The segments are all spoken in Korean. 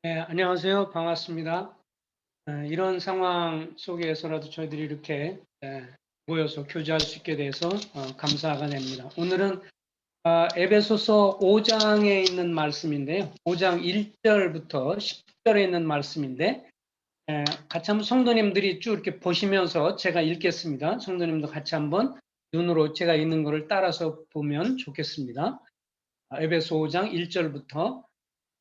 네, 안녕하세요. 반갑습니다. 이런 상황 속에서라도 저희들이 이렇게 모여서 교제할 수 있게 돼서 감사가 됩니다. 오늘은 에베소서 5장에 있는 말씀인데요. 5장 1절부터 10절에 있는 말씀인데 같이 한번 성도님들이 쭉 이렇게 보시면서 제가 읽겠습니다. 성도님도 같이 한번 눈으로 제가 읽는 것을 따라서 보면 좋겠습니다. 에베소 5장 1절부터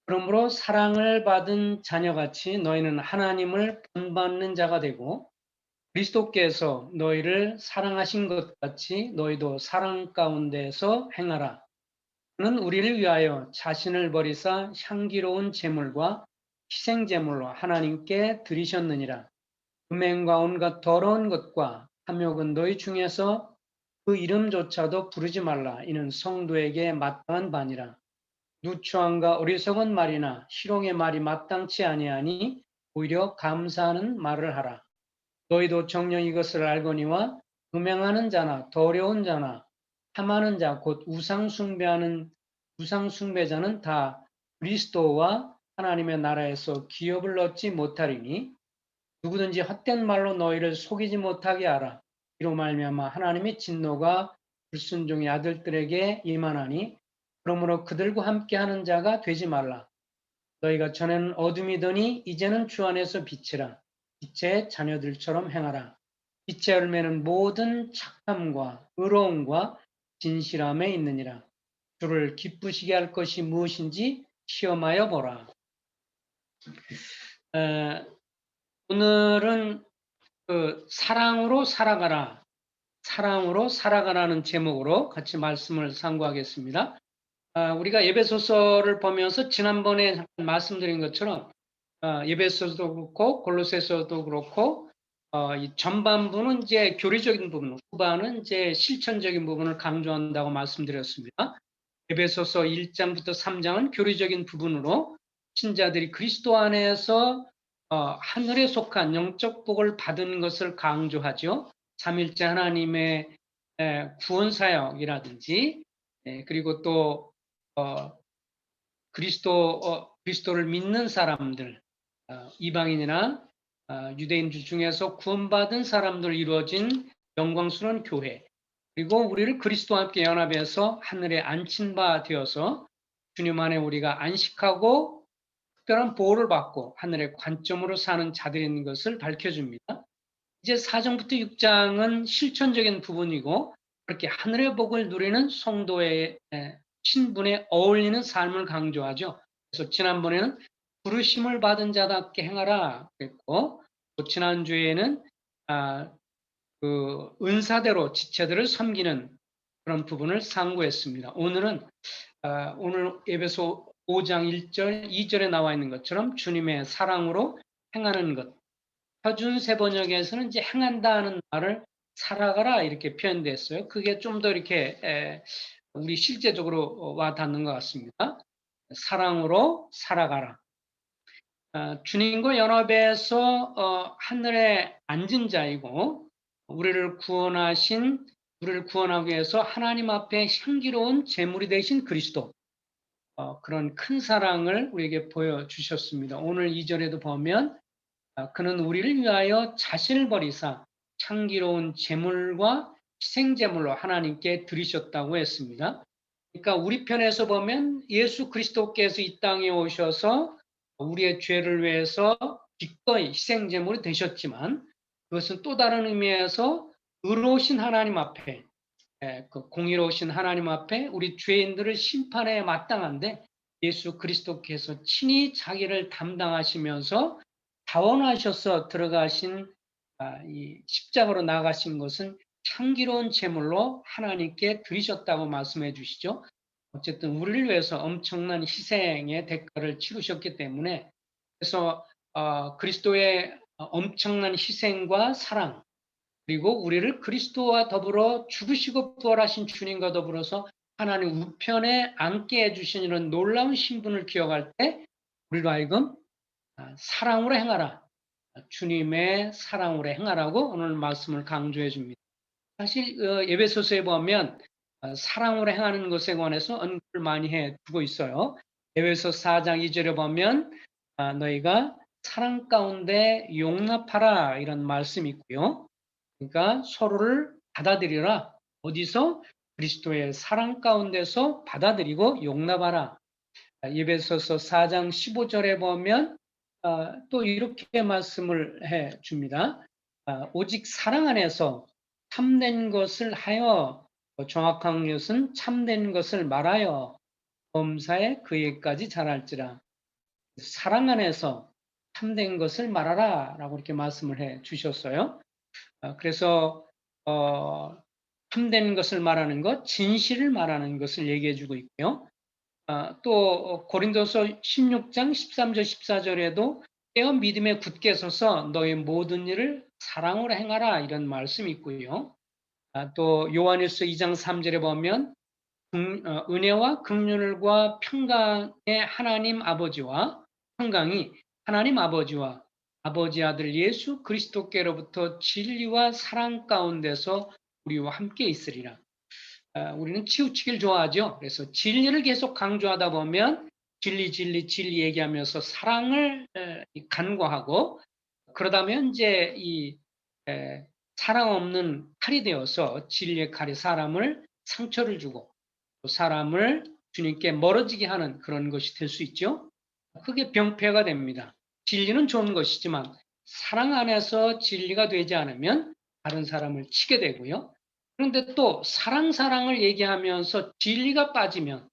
그러므로 사랑을 받은 자녀같이 너희는 하나님을 본받는 자가 되고 그리스도께서 너희를 사랑하신 것 같이 너희도 사랑 가운데서 행하라. 그는 우리를 위하여 자신을 버리사 향기로운 제물과 희생 제물로 하나님께 드리셨느니라. 음행과 온갖 더러운 것과 탐욕은 너희 중에서 그 이름조차도 부르지 말라. 이는 성도에게 마땅한 바니라. 누추함과 어리석은 말이나 희롱의 말이 마땅치 아니하니 오히려 감사하는 말을 하라. 너희도 정녕 이것을 알거니와 음행하는 자나 더러운 자나 탐하는 자 곧 우상 숭배자는 다 그리스도와 하나님의 나라에서 기업을 얻지 못하리니 누구든지 헛된 말로 너희를 속이지 못하게 하라. 이로 말미암아 하나님의 진노가 불순종의 아들들에게 임하나니 그러므로 그들과 함께하는 자가 되지 말라. 너희가 전에는 어둠이더니 이제는 주 안에서 빛이라. 빛의 자녀들처럼 행하라. 빛의 열매는 모든 착함과 의로움과 진실함에 있느니라. 주를 기쁘시게 할 것이 무엇인지 시험하여 보라. 오늘은 사랑으로 살아가라. 사랑으로 살아가라는 제목으로 같이 말씀을 상고하겠습니다. 우리가 에베소서를 보면서 지난번에 잠깐 말씀드린 것처럼 에베소서도 그렇고 골로새서도 그렇고 이 전반부는 이제 교리적인 부분, 후반은 이제 실천적인 부분을 강조한다고 말씀드렸습니다. 에베소서 1장부터 3장은 교리적인 부분으로 신자들이 그리스도 안에서 하늘에 속한 영적 복을 받은 것을 강조하죠. 삼일째 하나님의 구원 사역이라든지 그리고 또 그리스도를 믿는 사람들, 이방인이나 유대인들 중에서 구원받은 사람들 이루어진 영광스러운 교회, 그리고 우리를 그리스도와 함께 연합해서 하늘에 앉힌 바 되어서 주님 안에 우리가 안식하고 특별한 보호를 받고 하늘의 관점으로 사는 자들인 것을 밝혀줍니다. 이제 4장부터 6장은 실천적인 부분이고 그렇게 하늘의 복을 누리는 성도의 신분에 어울리는 삶을 강조하죠. 그래서 지난번에는 부르심을 받은 자답게 행하라 그랬고 또 지난주에는 그 은사대로 지체들을 섬기는 그런 부분을 상고했습니다. 오늘은 오늘 에베소 5장 1절, 2절에 나와 있는 것처럼 주님의 사랑으로 행하는 것. 표준세 번역에서는 이제 행한다는 말을 살아가라 이렇게 표현됐어요. 그게 좀 더 이렇게 우리 실제적으로 와 닿는 것 같습니다. 사랑으로 살아가라. 주님과 연합해서 하늘에 앉은 자이고 우리를 구원하기 위해서 하나님 앞에 향기로운 제물이 되신 그리스도, 그런 큰 사랑을 우리에게 보여주셨습니다. 오늘 2절에도 보면 그는 우리를 위하여 자신을 버리사 향기로운 제물과 희생제물로 하나님께 드리셨다고 했습니다. 그러니까 우리 편에서 보면 예수 그리스도께서 이 땅에 오셔서 우리의 죄를 위해서 기꺼이 희생제물이 되셨지만 그것은 또 다른 의미에서 의로우신 하나님 앞에 그 공의로우신 하나님 앞에 우리 죄인들을 심판에 마땅한데 예수 그리스도께서 친히 자기를 담당하시면서 자원하셔서 들어가신 이 십자가로 나가신 것은 향기로운 제물로 하나님께 드리셨다고 말씀해 주시죠. 어쨌든 우리를 위해서 엄청난 희생의 대가를 치르셨기 때문에 그래서 그리스도의 엄청난 희생과 사랑 그리고 우리를 그리스도와 더불어 죽으시고 부활하신 주님과 더불어서 하나님 우편에 앉게 해주신 이런 놀라운 신분을 기억할 때 우리로 하여금 사랑으로 행하라. 주님의 사랑으로 행하라고 오늘 말씀을 강조해 줍니다. 사실 에베소서에 보면 사랑으로 행하는 것에 관해서 언급을 많이 해 두고 있어요. 에베소 4장 2절에 보면 너희가 사랑 가운데 용납하라 이런 말씀이 있고요. 그러니까 서로를 받아들여라. 어디서? 그리스도의 사랑 가운데서 받아들이고 용납하라. 에베소서 4장 15절에 보면 또 이렇게 말씀을 해 줍니다. 오직 사랑 안에서 참된 것을 하여, 정확한 것은 참된 것을 말하여 범사에 그에까지 자랄지라. 사랑 안에서 참된 것을 말하라 라고 이렇게 말씀을 해 주셨어요. 그래서 참된 것을 말하는 것, 진실을 말하는 것을 얘기해 주고 있고요. 또 고린도서 16장 13절 14절에도 깨어 믿음에 굳게 서서 너의 모든 일을 사랑으로 행하라 이런 말씀이 있고요. 또 요한일서 2장 3절에 보면 은혜와 긍휼과 평강의 하나님 아버지와 평강이 하나님 아버지와 아버지 아들 예수 그리스도께로부터 진리와 사랑 가운데서 우리와 함께 있으리라. 우리는 치우치기를 좋아하죠. 그래서 진리를 계속 강조하다 보면 진리 얘기하면서 사랑을 간과하고, 그러다면 이제 이 사랑 없는 칼이 되어서 진리의 칼이 사람을 상처를 주고 또 사람을 주님께 멀어지게 하는 그런 것이 될 수 있죠. 그게 병폐가 됩니다. 진리는 좋은 것이지만 사랑 안에서 진리가 되지 않으면 다른 사람을 치게 되고요. 그런데 또 사랑을 얘기하면서 진리가 빠지면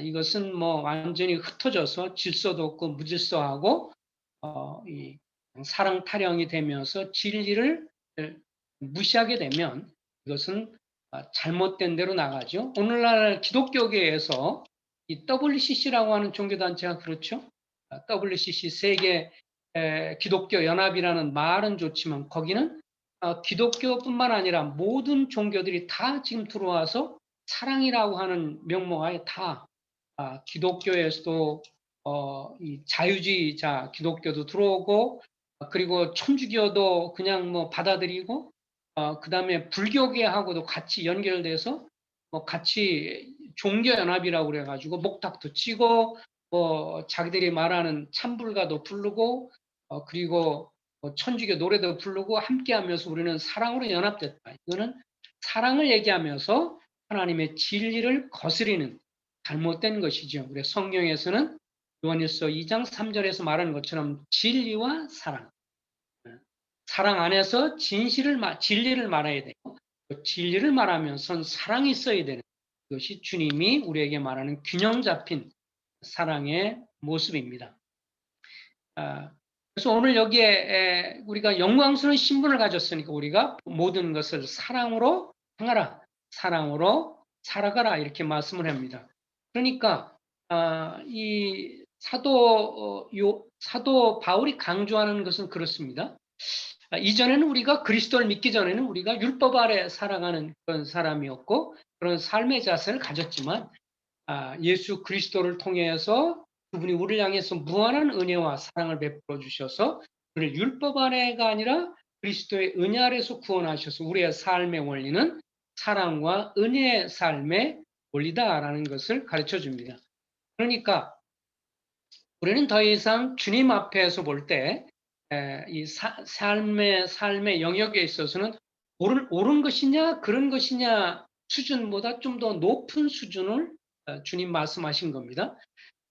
이것은 뭐 완전히 흩어져서 질서도 없고 무질서하고 이 사랑 타령이 되면서 진리를 무시하게 되면 이것은 잘못된 대로 나가죠. 오늘날 기독교계에서 이 WCC라고 하는 종교단체가 그렇죠. WCC 세계 기독교 연합이라는 말은 좋지만 거기는 기독교뿐만 아니라 모든 종교들이 다 지금 들어와서 사랑이라고 하는 명목하에 다 기독교에서도 이 자유주의자 기독교도 들어오고 그리고 천주교도 그냥 뭐 받아들이고 그다음에 불교계하고도 같이 연결돼서 뭐 같이 종교연합이라고 그래가지고 목탁도 치고 뭐 자기들이 말하는 찬불가도 부르고 그리고 뭐 천주교 노래도 부르고 함께하면서 우리는 사랑으로 연합됐다. 이거는 사랑을 얘기하면서 하나님의 진리를 거스리는 잘못된 것이죠. 그래서 성경에서는 요한일서 2장 3절에서 말하는 것처럼 진리와 사랑, 사랑 안에서 진리를 말해야 되고 진리를 말하면서 사랑이 있어야 되는 것이 주님이 우리에게 말하는 균형 잡힌 사랑의 모습입니다. 그래서 오늘 여기에 우리가 영광스러운 신분을 가졌으니까 우리가 모든 것을 사랑으로 행하라, 사랑으로 살아가라 이렇게 말씀을 합니다. 그러니까 이 사도 바울이 강조하는 것은 그렇습니다. 이전에는 우리가 그리스도를 믿기 전에는 우리가 율법 아래 살아가는 그런 사람이었고 그런 삶의 자세를 가졌지만 예수 그리스도를 통해서 그분이 우리를 향해서 무한한 은혜와 사랑을 베풀어 주셔서 우리를 율법 아래가 아니라 그리스도의 은혜 아래서 구원하셔서 우리의 삶의 원리는 사랑과 은혜의 삶의 원리다라는 것을 가르쳐 줍니다. 그러니까 우리는 더 이상 주님 앞에서 볼 때 이 삶의 영역에 있어서는 옳은 것이냐 그런 것이냐 수준보다 좀 더 높은 수준을 주님 말씀하신 겁니다.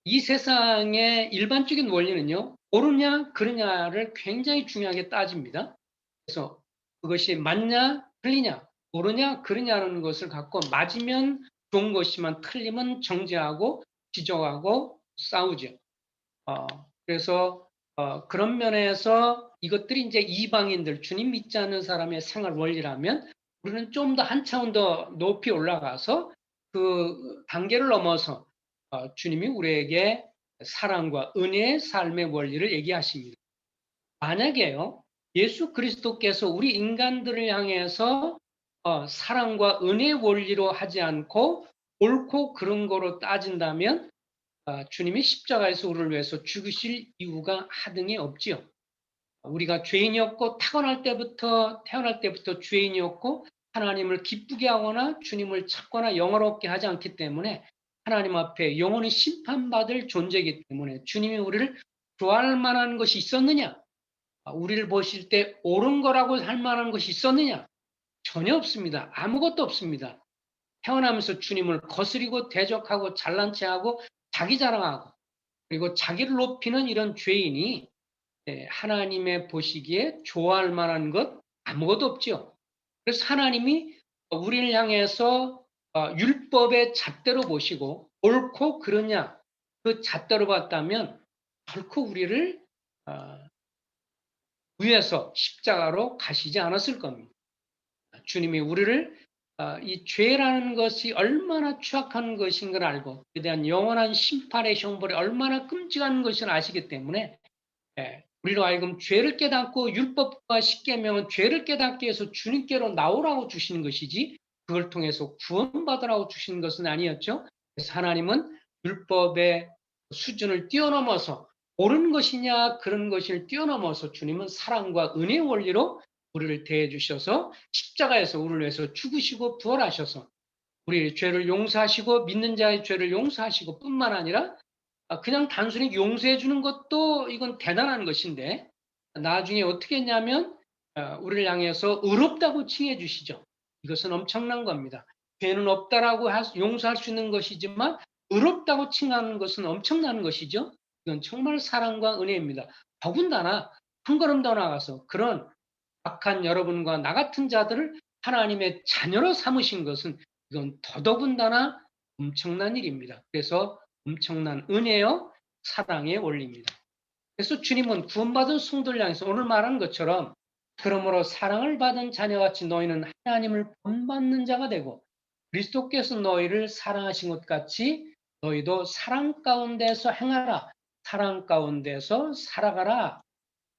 이 세상의 일반적인 원리는요, 옳으냐 그르냐를 굉장히 중요하게 따집니다. 그래서 그것이 맞냐 틀리냐, 옳으냐 그르냐는 것을 갖고 맞으면 좋은 것이지만 틀리면 정죄하고 지적하고 싸우죠. 그래서 그런 면에서 이것들이 이제 이방인들, 주님 믿지 않는 사람의 생활 원리라면 우리는 좀 더 한 차원 더 높이 올라가서 그 단계를 넘어서 주님이 우리에게 사랑과 은혜의 삶의 원리를 얘기하십니다. 만약에요, 예수 그리스도께서 우리 인간들을 향해서 사랑과 은혜의 원리로 하지 않고 옳고 그른 거로 따진다면 주님이 십자가에서 우리를 위해서 죽으실 이유가 하등이 없지요. 우리가 죄인이었고 태어날 때부터 죄인이었고 하나님을 기쁘게 하거나 주님을 찾거나 영화롭게 하지 않기 때문에 하나님 앞에 영원히 심판받을 존재이기 때문에 주님이 우리를 좋아할 만한 것이 있었느냐? 우리를 보실 때 옳은 거라고 할 만한 것이 있었느냐? 전혀 없습니다. 아무것도 없습니다. 태어나면서 주님을 거스리고 대적하고 잘난 체하고 자기 자랑하고 그리고 자기를 높이는 이런 죄인이 하나님의 보시기에 좋아할 만한 것 아무것도 없죠. 그래서 하나님이 우리를 향해서 율법의 잣대로 보시고 옳고 그러냐 그 잣대로 봤다면 결코 우리를 위에서 십자가로 가시지 않았을 겁니다. 주님이 우리를 이 죄라는 것이 얼마나 추악한 것인 걸 알고 그에 대한 영원한 심판의 형벌이 얼마나 끔찍한 것을 아시기 때문에 우리로 하여금 죄를 깨닫고 율법과 십계명은 죄를 깨닫게 해서 주님께로 나오라고 주시는 것이지 그걸 통해서 구원받으라고 주시는 것은 아니었죠. 그래서 하나님은 율법의 수준을 뛰어넘어서 옳은 것이냐 그런 것을 뛰어넘어서 주님은 사랑과 은혜의 원리로 우리를 대해 주셔서 십자가에서 우리를 위해서 죽으시고 부활하셔서 우리의 죄를 용서하시고 믿는 자의 죄를 용서하시고 뿐만 아니라 그냥 단순히 용서해 주는 것도 이건 대단한 것인데 나중에 어떻게 했냐면 우리를 향해서 의롭다고 칭해 주시죠. 이것은 엄청난 겁니다. 죄는 없다라고 용서할 수 있는 것이지만 의롭다고 칭하는 것은 엄청난 것이죠. 이건 정말 사랑과 은혜입니다. 더군다나 한 걸음 더 나가서 그런 악한 여러분과 나 같은 자들을 하나님의 자녀로 삼으신 것은 이건 더더군다나 엄청난 일입니다. 그래서 엄청난 은혜요 사랑의 원리입니다. 그래서 주님은 구원받은 성도를 향해서 오늘 말한 것처럼 그러므로 사랑을 받은 자녀같이 너희는 하나님을 본받는 자가 되고 그리스도께서 너희를 사랑하신 것 같이 너희도 사랑 가운데서 행하라. 사랑 가운데서 살아가라.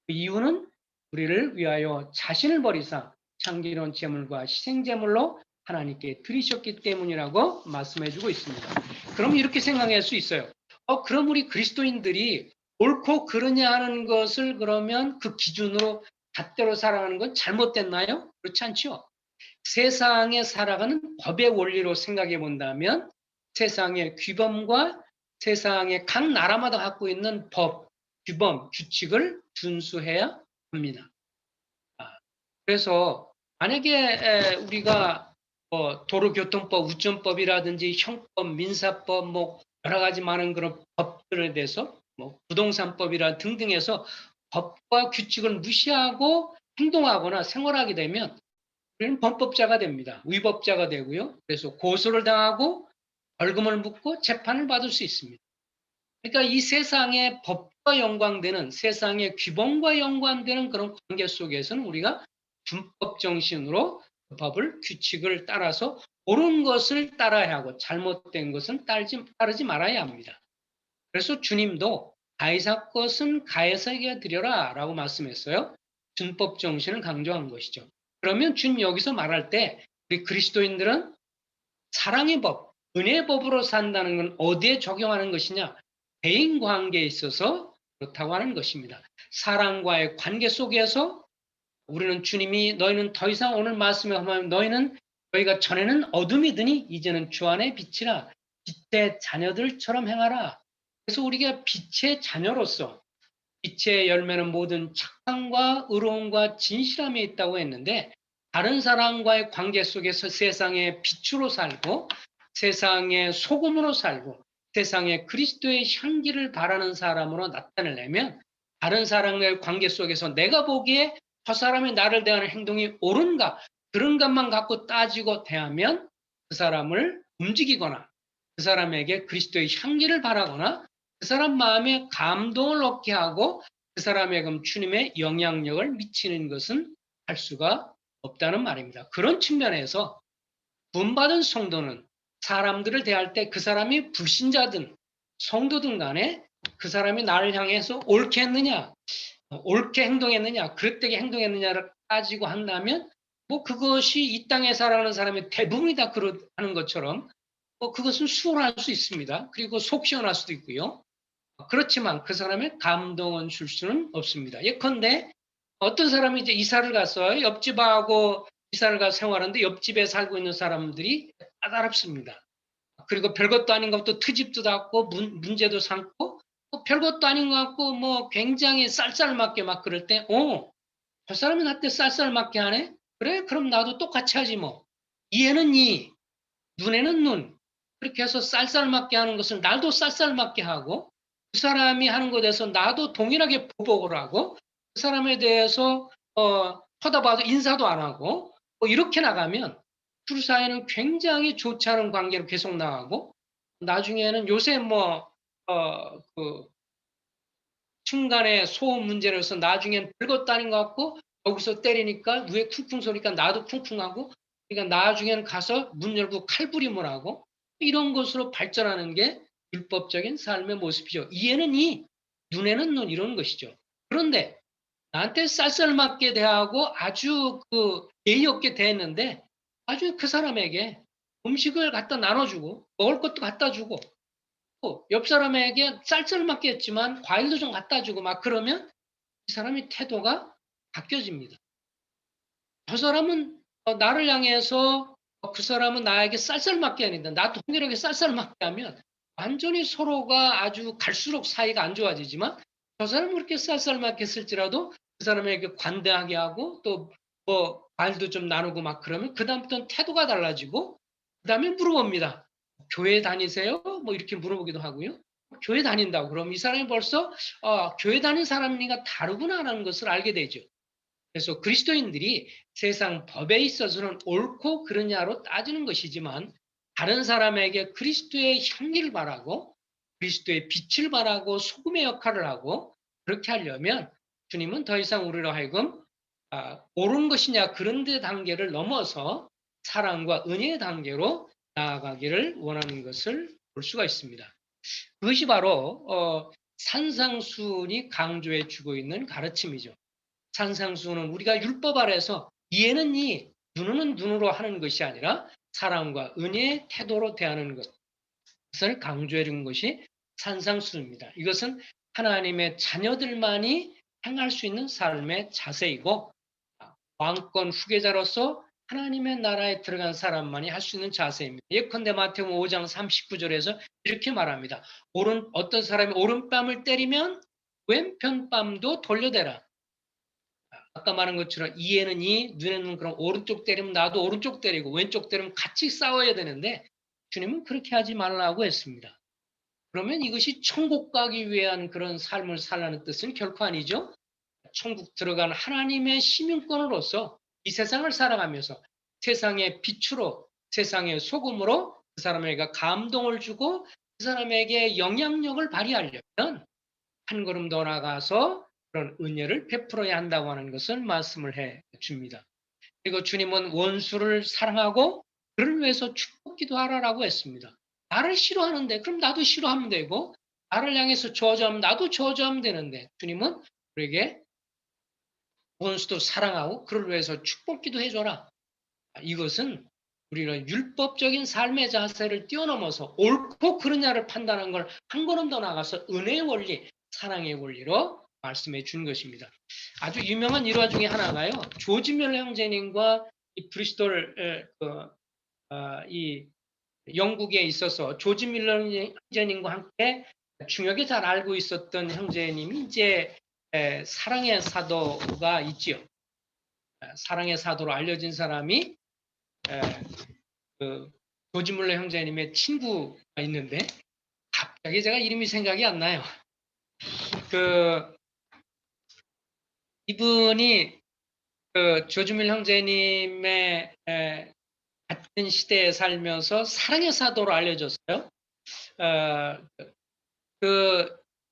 그 이유는 우리를 위하여 자신을 버리사 창기로운 제물과 희생제물로 하나님께 드리셨기 때문이라고 말씀해주고 있습니다. 그럼 이렇게 생각할 수 있어요. 그럼 우리 그리스도인들이 옳고 그러냐 하는 것을 그러면 그 기준으로 잣대로 살아가는 건 잘못됐나요? 그렇지 않죠. 세상에 살아가는 법의 원리로 생각해 본다면 세상의 규범과 세상의 각 나라마다 갖고 있는 법, 규범, 규칙을 준수해야 합니다. 그래서 만약에 우리가 도로교통법, 우천법이라든지 형법, 민사법, 뭐 여러 가지 많은 그런 법들에 대해서 뭐 부동산법이라 등등해서 법과 규칙을 무시하고 행동하거나 생활하게 되면 우리는 범법자가 됩니다. 위법자가 되고요. 그래서 고소를 당하고 벌금을 묻고 재판을 받을 수 있습니다. 그러니까 이 세상의 법과 연관되는 세상의 규범과 연관되는 그런 관계 속에서는 우리가 준법 정신으로 법을 규칙을 따라서 옳은 것을 따라야 하고 잘못된 것은 따르지 말아야 합니다. 그래서 주님도 가이사 것은 가이사에게 드려라 라고 말씀했어요. 준법 정신을 강조한 것이죠. 그러면 주님 여기서 말할 때 우리 그리스도인들은 사랑의 법, 은혜의 법으로 산다는 건 어디에 적용하는 것이냐? 대인 관계에 있어서 그렇다고 하는 것입니다. 사랑과의 관계 속에서 우리는 주님이 너희는 더 이상 오늘 말씀에 하면 너희가 전에는 어둠이더니 이제는 주 안의 빛이라 빛의 자녀들처럼 행하라. 그래서 우리가 빛의 자녀로서 빛의 열매는 모든 착함과 의로움과 진실함에 있다고 했는데 다른 사람과의 관계 속에서 세상의 빛으로 살고 세상의 소금으로 살고 세상에 그리스도의 향기를 바라는 사람으로 나타내려면 다른 사람과의 관계 속에서 내가 보기에 저 사람이 나를 대하는 행동이 옳은가 그런 것만 갖고 따지고 대하면 그 사람을 움직이거나 그 사람에게 그리스도의 향기를 바라거나 그 사람 마음에 감동을 얻게 하고 그 사람에게 주님의 영향력을 미치는 것은 할 수가 없다는 말입니다. 그런 측면에서 구원받은 성도는 사람들을 대할 때 그 사람이 불신자든 성도든 간에 그 사람이 나를 향해서 옳게 했느냐 옳게 행동했느냐 그릇되게 행동했느냐를 따지고 한다면 뭐 그것이 이 땅에 살아가는 사람의 대부분이 다 그러는 것처럼 그것은 수월할 수 있습니다. 그리고 속 시원할 수도 있고요. 그렇지만 그 사람의 감동은 줄 수는 없습니다. 예컨대 어떤 사람이 이제 이사를 가서 옆집하고 이사를 가서 생활하는데 옆집에 살고 있는 사람들이 까다롭습니다. 그리고 별것도 아닌 것도 트집도 닫고 문제도 삼고 뭐 별것도 아닌 것 같고 뭐 굉장히 쌀쌀맞게 막 그럴 때, 저 사람이 나한테 쌀쌀맞게 하네? 그래? 그럼 나도 똑같이 하지 뭐. 이에는 이, 눈에는 눈. 그렇게 해서 쌀쌀맞게 하는 것을 나도 쌀쌀맞게 하고, 그 사람이 하는 것에 대해서 나도 동일하게 보복을 하고, 그 사람에 대해서 쳐다봐도 인사도 안 하고, 뭐 이렇게 나가면 둘 사이는 굉장히 좋지 않은 관계로 계속 나가고, 나중에는 요새 그 중간에 소음 문제로서 나중엔 별것도 아닌 것 같고, 여기서 때리니까 위에 쿵쿵 소리니까 나도 쿵쿵하고, 그러니까 나중에는 가서 문 열고 칼부림을 하고, 이런 것으로 발전하는 게 율법적인 삶의 모습이죠. 이에는 이, 눈에는 눈, 이런 것이죠. 그런데 나한테 쌀쌀맞게 대하고 아주 예의 없게 대했는데, 나중에 그 사람에게 음식을 갖다 나눠주고 먹을 것도 갖다 주고 옆 사람에게 쌀쌀맞게 했지만 과일도 좀 갖다 주고 막 그러면 이 사람의 태도가 바뀌어집니다. 저 사람은 나를 향해서 그 사람은 나에게 쌀쌀맞게 하는데 나도 동일하게 쌀쌀맞게 하면 완전히 서로가 아주 갈수록 사이가 안 좋아지지만, 저 사람은 그렇게 쌀쌀맞게 했을지라도 그 사람에게 관대하게 하고 또 뭐 말도 좀 나누고 막 그러면 그다음부터는 태도가 달라지고, 그다음에 물어봅니다. 교회 다니세요? 뭐 이렇게 물어보기도 하고요. 교회 다닌다고 그럼 이 사람이 벌써 교회 다닌 사람이니까 다르구나라는 것을 알게 되죠. 그래서 그리스도인들이 세상 법에 있어서는 옳고 그르냐로 따지는 것이지만, 다른 사람에게 그리스도의 향기를 바라고 그리스도의 빛을 바라고 소금의 역할을 하고 그렇게 하려면 주님은 더 이상 우리로 하여금 옳은 것이냐 그런 데 단계를 넘어서 사랑과 은혜의 단계로 나아가기를 원하는 것을 볼 수가 있습니다. 그것이 바로 산상수훈이 강조해 주고 있는 가르침이죠. 산상수훈은 우리가 율법 아래에서 이에는 이, 눈은 눈으로 하는 것이 아니라 사랑과 은혜의 태도로 대하는 것을 강조해 준 것이 산상수훈입니다. 이것은 하나님의 자녀들만이 행할 수 있는 삶의 자세이고, 왕권 후계자로서 하나님의 나라에 들어간 사람만이 할 수 있는 자세입니다. 예컨대 마태복음 5장 39절에서 이렇게 말합니다. 어떤 사람이 오른뺨을 때리면 왼편 뺨도 돌려대라. 아까 말한 것처럼 이에는 이, 눈에는 그럼 오른쪽 때리면 나도 오른쪽 때리고 왼쪽 때리면 같이 싸워야 되는데, 주님은 그렇게 하지 말라고 했습니다. 그러면 이것이 천국 가기 위한 그런 삶을 살라는 뜻은 결코 아니죠. 천국 들어간 하나님의 시민권으로서 이 세상을 살아가면서 세상의 빛으로, 세상의 소금으로 그 사람에게 감동을 주고 그 사람에게 영향력을 발휘하려면 한 걸음 더 나가서 그런 은혜를 베풀어야 한다고 하는 것을 말씀을 해 줍니다. 그리고 주님은 원수를 사랑하고 그를 위해서 축복 기도하라라고 했습니다. 나를 싫어하는데 그럼 나도 싫어하면 되고, 나를 향해서 저주하면 나도 저주하면 되는데, 주님은 우리에게 원수도 사랑하고 그를 위해서 축복 기도해줘라. 이것은 우리가 율법적인 삶의 자세를 뛰어넘어서 옳고 그르냐를 판단한 걸 한 걸음 더 나가서 은혜의 원리, 사랑의 원리로 말씀해 준 것입니다. 아주 유명한 일화 중에 하나가요. 조지 밀러 형제님과 이 브리스톨 이 영국에 있어서 조지 밀러 형제님과 함께 중요하게 잘 알고 있었던 형제님이 이제 사랑의 사도가 있지요. 사랑의 사도로 알려진 사람이 조지 밀러 형제님의 친구가 있는데, 갑자기 제가 이름이 생각이 안 나요. 이분이 조지 밀러 형제님의 같은 시대에 살면서 사랑의 사도로 알려졌어요.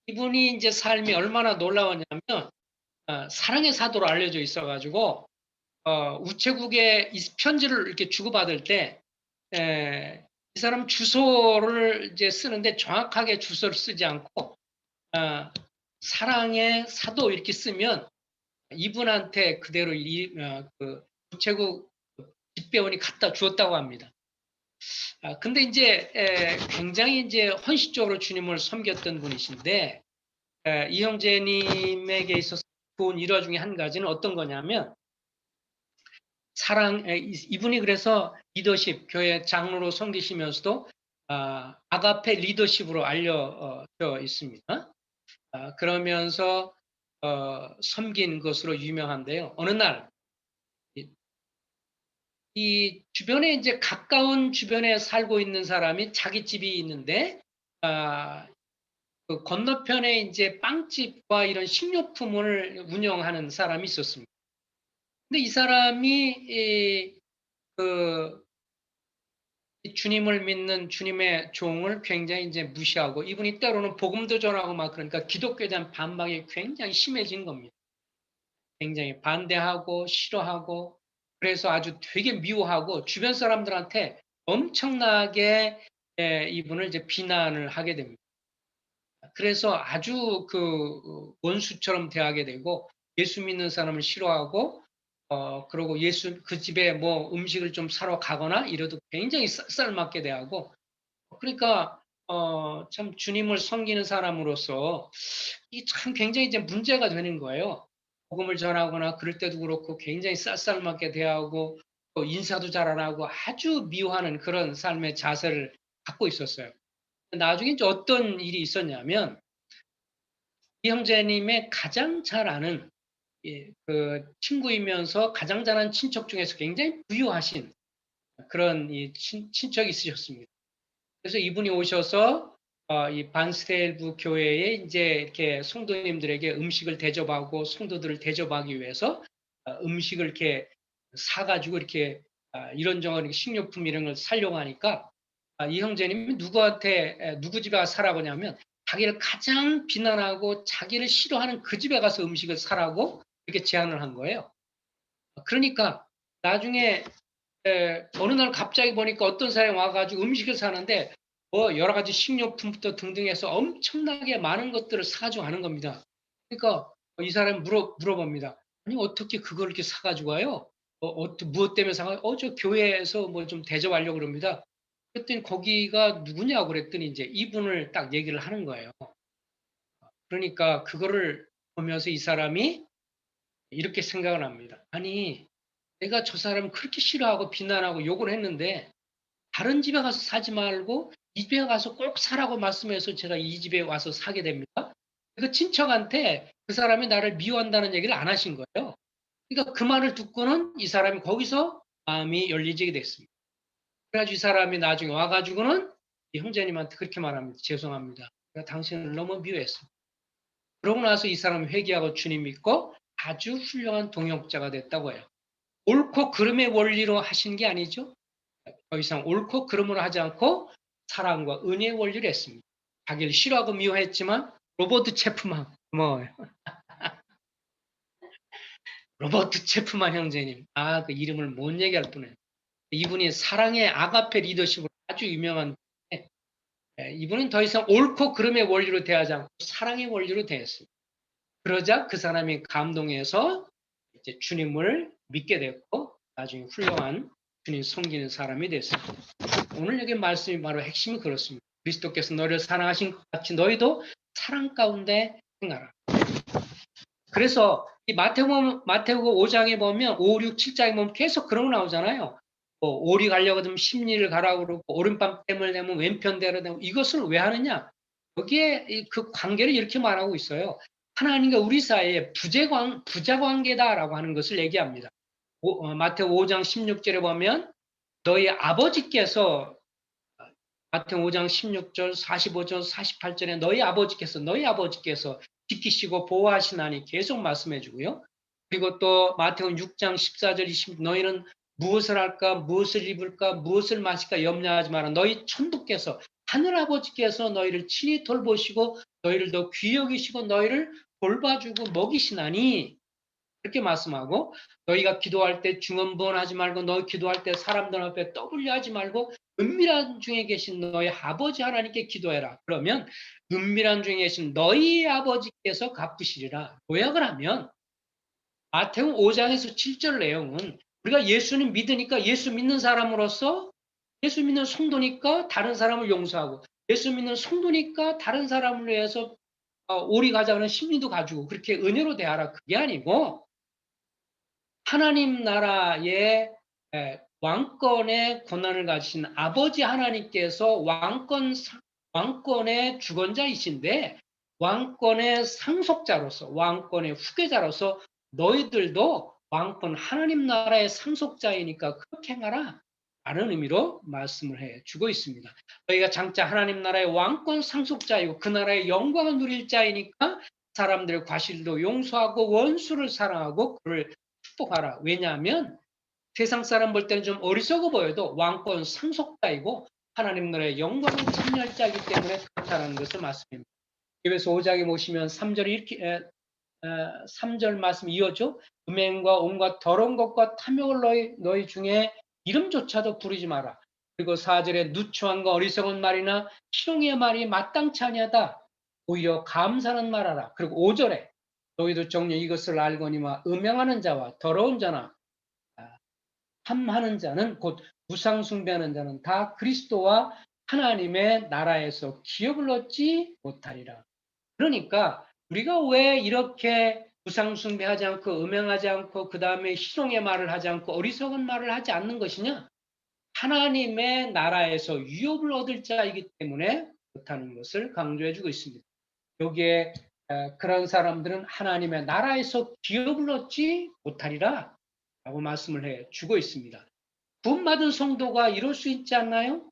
이분이 이제 삶이 얼마나 놀라웠냐면, 사랑의 사도로 알려져 있어가지고, 우체국에 편지를 이렇게 주고받을 때, 이 사람 주소를 이제 쓰는데 정확하게 주소를 쓰지 않고, 사랑의 사도 이렇게 쓰면 이분한테 그대로 그 우체국 집배원이 갖다 주었다고 합니다. 근데 이제 굉장히 이제 헌신적으로 주님을 섬겼던 분이신데, 이 형제님에게 있어서 좋은 일화 중에 한 가지는 어떤 거냐면, 이분이 그래서 리더십, 교회 장로로 섬기시면서도 아가페 리더십으로 알려져 있습니다. 그러면서 섬긴 것으로 유명한데요. 어느 날 이 주변에 이제 가까운 주변에 살고 있는 사람이 자기 집이 있는데 그 건너편에 이제 빵집과 이런 식료품을 운영하는 사람이 있었습니다. 근데 이 사람이 그 주님을 믿는 주님의 종을 굉장히 이제 무시하고 이분이 때로는 복음도 전하고 막 그러니까 기독교에 대한 반박이 굉장히 심해진 겁니다. 굉장히 반대하고 싫어하고 그래서 아주 되게 미워하고 주변 사람들한테 엄청나게 이분을 이제 비난을 하게 됩니다. 그래서 아주 그 원수처럼 대하게 되고 예수 믿는 사람을 싫어하고 그리고 예수 그 집에 뭐 음식을 좀 사러 가거나 이래도 굉장히 쌀쌀맞게 대하고 그러니까 참 주님을 섬기는 사람으로서 이 참 굉장히 이제 문제가 되는 거예요. 복음을 전하거나 그럴 때도 그렇고 굉장히 쌀쌀맞게 대하고 또 인사도 잘 안 하고 아주 미워하는 그런 삶의 자세를 갖고 있었어요. 나중에 이제 어떤 일이 있었냐면 이 형제님의 가장 잘 아는 그 친구이면서 가장 잘 아는 친척 중에서 굉장히 부유하신 그런 친척이 있으셨습니다. 그래서 이분이 오셔서 이 반스텔부 교회에 이제 이렇게 성도님들에게 음식을 대접하고 성도들을 대접하기 위해서 음식을 이렇게 사가지고 이렇게 이런저런 식료품 이런 걸 사려고 하니까 이 형제님이 누구한테 누구 집에 가서 사라고 하냐면 자기를 가장 비난하고 자기를 싫어하는 그 집에 가서 음식을 사라고 이렇게 제안을 한 거예요. 그러니까 나중에 어느 날 갑자기 보니까 어떤 사람이 와가지고 음식을 사는데 뭐 여러 가지 식료품부터 등등 해서 엄청나게 많은 것들을 사가지고 가는 겁니다. 그러니까 이 사람이 물어봅니다. 아니 어떻게 그걸 이렇게 사가지고 와요? 무엇 때문에 사가요? 저 교회에서 뭐 좀 대접하려고 그럽니다. 그랬더니 거기가 누구냐고 그랬더니 이제 이분을 딱 얘기를 하는 거예요. 그러니까 그거를 보면서 이 사람이 이렇게 생각을 합니다. 아니 내가 저 사람 그렇게 싫어하고 비난하고 욕을 했는데 다른 집에 가서 사지 말고 이 집에 가서 꼭 사라고 말씀해서 제가 이 집에 와서 사게 됩니다. 그 친척한테 그 사람이 나를 미워한다는 얘기를 안 하신 거예요. 그러니까 그 말을 듣고는 이 사람이 거기서 마음이 열리지게 됐습니다. 그래가지고 이 사람이 나중에 와가지고는 이 형제님한테 그렇게 말합니다. 죄송합니다. 내가 당신을 너무 미워했습니다. 그러고 나서 이 사람이 회개하고 주님 믿고 아주 훌륭한 동역자가 됐다고 해요. 옳고 그름의 원리로 하신 게 아니죠. 더 이상 옳고 그름으로 하지 않고 사랑과 은혜의 원리를 했습니다. 자기를 싫어하고 미워했지만 로버트 체프만 고마워요. 로버트 체프만 형제님. 그 이름을 못 얘기할 뻔해. 이분이 사랑의 아가페 리더십으로 아주 유명한 분인데 이분은 더 이상 옳고 그름의 원리로 대하지 않고 사랑의 원리로 대했습니다. 그러자 그 사람이 감동해서 이제 주님을 믿게 됐고 나중에 훌륭한 주님 섬기는 사람이 됐습니다. 오늘 여기 말씀이 바로 핵심이 그렇습니다. 그리스도께서 너를 사랑하신 것 같이 너희도 사랑 가운데 행하라. 그래서 이 마태복음 5장에 보면 5, 6, 7장에 보면 계속 그런 거 나오잖아요. 오리 가려거든 십리를 가라고 그러고 오른밤 땜을 내면 왼편대로 되고 이것을 왜 하느냐? 여기에 그 관계를 이렇게 말하고 있어요. 하나님과 우리 사이에 부자 관계다라고 하는 것을 얘기합니다. 마태복음 5장 16절에 보면 너희 아버지께서 마태복음 5장 16절, 45절, 48절에 너희 아버지께서 지키시고 보호하시나니 계속 말씀해 주고요. 그리고 또 마태복음 6장 14절 20 너희는 무엇을 할까 무엇을 입을까 무엇을 마실까 염려하지 마라. 너희 천부께서 하늘아버지께서 너희를 친히 돌보시고 너희를 더 귀히 여기시고 너희를 돌봐주고 먹이시나니 그렇게 말씀하고 너희가 기도할 때 중언부언하지 말고 너희 기도할 때 사람들 앞에 떠들려 하지 말고 은밀한 중에 계신 너희 아버지 하나님께 기도해라. 그러면 은밀한 중에 계신 너희 아버지께서 갚으시리라. 요약을 하면 마태복음 5장에서 7절 내용은 우리가 예수님 믿으니까 예수 믿는 사람으로서 예수 믿는 성도니까 다른 사람을 용서하고 예수 믿는 성도니까 다른 사람을 위해서 오리 가자는 심리도 가지고 그렇게 은혜로 대하라. 그게 아니고 하나님 나라의 왕권의 권한을 가지신 아버지 하나님께서 왕권의 주권자이신데 왕권의 상속자로서, 왕권의 후계자로서 너희들도 왕권 하나님 나라의 상속자이니까 그렇게 행하라 라는 의미로 말씀을 해주고 있습니다. 너희가 장차 하나님 나라의 왕권 상속자이고 그 나라의 영광을 누릴 자이니까 사람들의 과실도 용서하고 원수를 사랑하고 그를 축복하라. 왜냐하면 세상 사람 볼 때는 좀 어리석어 보여도 왕권 상속자이고 하나님 나라의 영광을 참여할 자이기 때문에 그렇다는 것을 말씀합니다. 에베소 5장에 보시면 3절이 이렇게 3절 말씀 이어져 음행과 온갖 더러운 것과 탐욕을 너희 중에 이름조차도 부르지 마라. 그리고 4절에 누추함과 어리석은 말이나 희롱의 말이 마땅치 아니하다. 오히려 감사는 말하라. 그리고 5절에 너희도 정녕 이것을 알거니와 음행하는 자와 더러운 자나 탐하는 자는 곧 우상 숭배하는 자는 다 그리스도와 하나님의 나라에서 기업을 얻지 못하리라. 그러니까 우리가 왜 이렇게 우상 숭배하지 않고 음행하지 않고 그 다음에 희롱의 말을 하지 않고 어리석은 말을 하지 않는 것이냐? 하나님의 나라에서 유업을 얻을 자이기 때문에 그렇다는 것을 강조해주고 있습니다. 여기에 그런 사람들은 하나님의 나라에서 기업을 얻지 못하리라 라고 말씀을 해주고 있습니다. 구원받은 성도가 이럴 수 있지 않나요?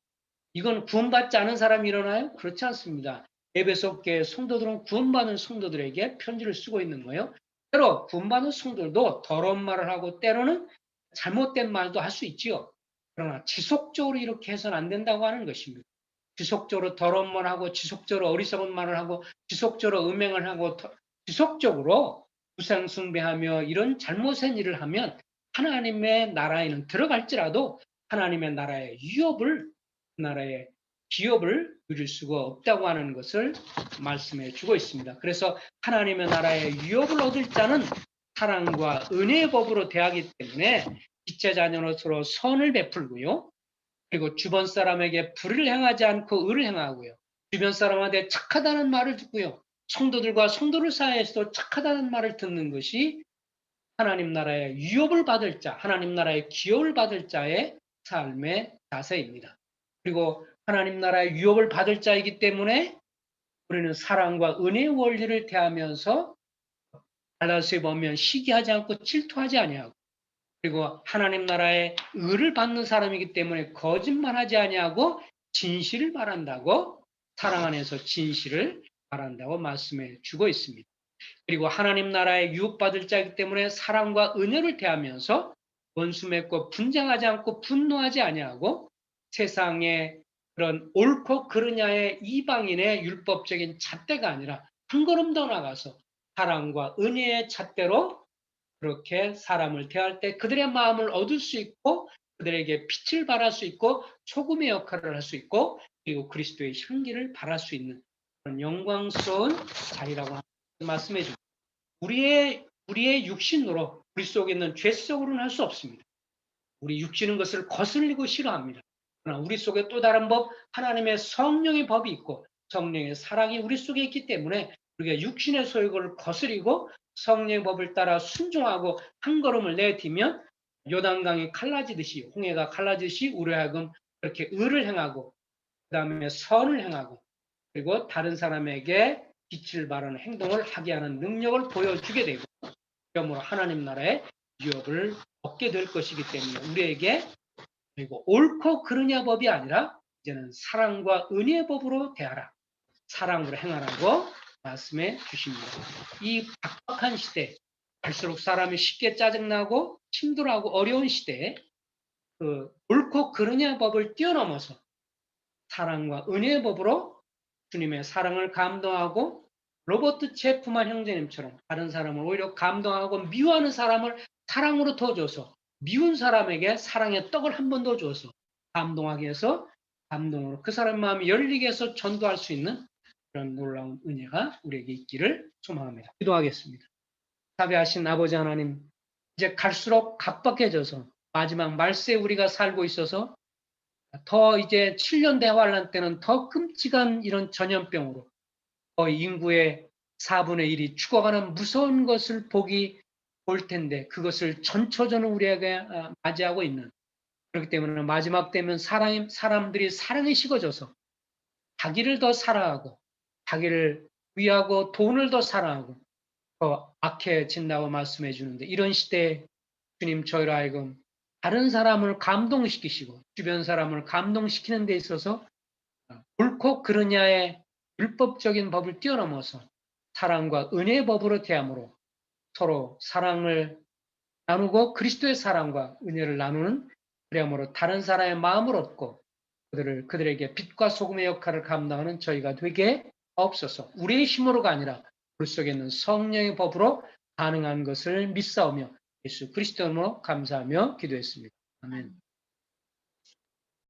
이건 구원받지 않은 사람이 일어나요? 그렇지 않습니다. 에베소 교회 성도들은 구원받은 성도들에게 편지를 쓰고 있는 거예요. 때로 구원받은 성도들도 더러운 말을 하고 때로는 잘못된 말도 할 수 있지요. 그러나 지속적으로 이렇게 해서는 안 된다고 하는 것입니다. 지속적으로 더러운 말을 하고 지속적으로 어리석은 말을 하고 지속적으로 음행을 하고 지속적으로 우상 숭배하며 이런 잘못된 일을 하면 하나님의 나라에는 들어갈지라도 하나님의 나라의 유업을 그 나라의 기업을 누릴 수가 없다고 하는 것을 말씀해 주고 있습니다. 그래서 하나님의 나라의 유업을 얻을 자는 사랑과 은혜의 법으로 대하기 때문에 지체 자녀로서 선을 베풀고요. 그리고 주변 사람에게 불을 행하지 않고 의를 행하고요. 주변 사람한테 착하다는 말을 듣고요. 성도들과 성도들 사이에서도 착하다는 말을 듣는 것이 하나님 나라의 유업을 받을 자, 하나님 나라의 기업을 받을 자의 삶의 자세입니다. 그리고 하나님 나라의 유업을 받을 자이기 때문에 우리는 사랑과 은혜의 원리를 대하면서 갈라디아서에 보면 시기하지 않고 질투하지 아니하고 그리고 하나님 나라의 의를 받는 사람이기 때문에 거짓말하지 아니하고 진실을 말한다고 사랑 안에서 진실을 말한다고 말씀해 주고 있습니다. 그리고 하나님 나라의 유업받을 자이기 때문에 사랑과 은혜를 대하면서 원수 맺고 분쟁하지 않고 분노하지 아니하고 세상의 그런 옳고 그르냐의 이방인의 율법적인 잣대가 아니라 한 걸음 더 나가서 사랑과 은혜의 잣대로 그렇게 사람을 대할 때 그들의 마음을 얻을 수 있고 그들에게 빛을 발할 수 있고 소금의 역할을 할 수 있고 그리고 그리스도의 향기를 발할 수 있는 그런 영광스러운 자리라고 말씀해 줍니다. 우리의 육신으로 우리 속에 있는 죄 속으로는 할 수 없습니다. 우리 육신은 것을 거슬리고 싫어합니다. 그러나 우리 속에 또 다른 법, 하나님의 성령의 법이 있고 성령의 사랑이 우리 속에 있기 때문에 우리가 육신의 소욕을 거스리고 성령의 법을 따라 순종하고 한 걸음을 내디면 요단강이 갈라지듯이 홍해가 갈라지듯이 우리 하여금 그렇게 의를 행하고 그 다음에 선을 행하고 그리고 다른 사람에게 빛을 발하는 행동을 하게 하는 능력을 보여주게 되고 그러므로 하나님 나라의 유업을 얻게 될 것이기 때문에 우리에게 그리고 옳고 그르냐 법이 아니라 이제는 사랑과 은혜의 법으로 대하라. 사랑으로 행하라고 말씀해 주십니다. 이 각박한 시대, 갈수록 사람이 쉽게 짜증나고 힘들어하고 어려운 시대에 그 옳고 그르냐 법을 뛰어넘어서 사랑과 은혜의 법으로 주님의 사랑을 감동하고 로버트 체프만 형제님처럼 다른 사람을 오히려 감동하고 미워하는 사람을 사랑으로 더 줘서 미운 사람에게 사랑의 떡을 한 번 더 줘서 감동하게 해서 감동으로 그 사람 마음이 열리게 해서 전도할 수 있는 그런 놀라운 은혜가 우리에게 있기를 소망합니다. 기도하겠습니다. 자비하신 아버지 하나님, 이제 갈수록 각박해져서 마지막 말세에 우리가 살고 있어서 더 이제 7년 대환란 때는 더 끔찍한 이런 전염병으로 거의 인구의 4분의 1이 죽어가는 무서운 것을 볼 텐데 그것을 전초전은 우리에게 맞이하고 있는 그렇기 때문에 마지막 되면 사람들이 사랑이 식어져서 자기를 더 사랑하고 자기를 위하고 돈을 더 사랑하고 더 악해진다고 말씀해 주는데, 이런 시대에 주님 저희로 하여금 다른 사람을 감동시키시고 주변 사람을 감동시키는 데 있어서 옳고 그르냐의 율법적인 법을 뛰어넘어서 사랑과 은혜의 법으로 대함으로 서로 사랑을 나누고 그리스도의 사랑과 은혜를 나누는, 그리함으로 다른 사람의 마음을 얻고 그들에게 빛과 소금의 역할을 감당하는 저희가 되게 하옵소서. 우리의 힘으로가 아니라 우리 속에 있는 성령의 법으로 가능한 것을 믿사오며 예수 그리스도 이름으로 감사하며 기도했습니다. 아멘.